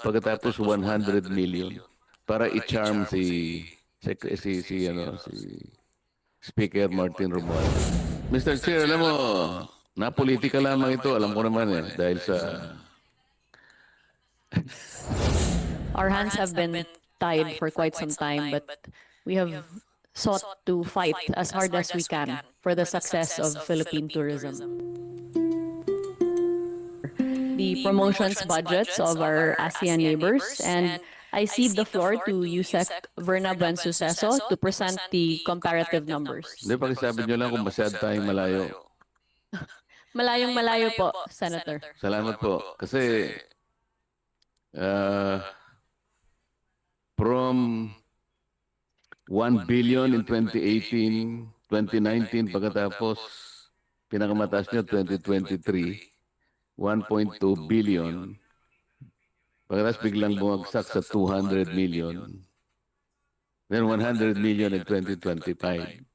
pagkatapos 100 million para i-charm si Speaker Martin Romualdez. Mr. Chair, alam mo, na-politika lamang ito, alam ko naman dahil sa Our hands have been tied for quite some time, but we have sought to fight as hard as we can for the success of Philippine tourism. The promotions budgets of our ASEAN neighbors, and I cede the floor to Yusek Verna Buensuceso to present the comparative numbers. Hindi, pakisabi nyo lang kung masyad tayong malayo. Malayong malayo po, Senator. Salamat po. Kasi from 1 billion in 2018, 2019, pagkatapos pinakamataas nyo 2023, 1.2 billion. Pagkatapos biglang bumagsak sa 200 million. Then 100 million in 2025.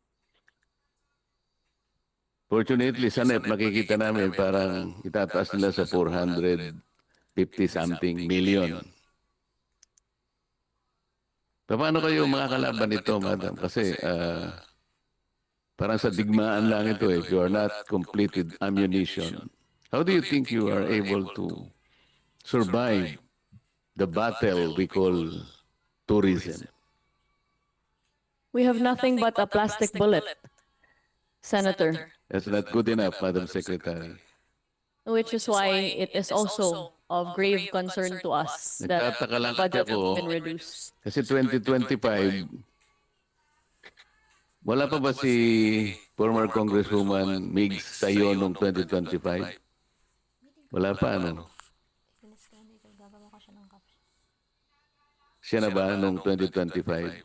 Fortunately, sa NEP, nakikita namin parang itataas nila sa 450-something million. Paano kayo makakalaban nito, madam? Kasi parang sa digmaan lang ito if you are not complete with ammunition. How do you think you are able to survive the battle we call tourism? We have nothing but a plastic bullet, Senator. That's not good enough, Madam Secretary. Which is why it is also of grave concern to us that Nagtataka lang budget ako, has been reduced. kasi 2025, wala pa ba si former Congresswoman Migs sa'yo noong 2025? Wala pa, ano? Siya na ba noong 2025?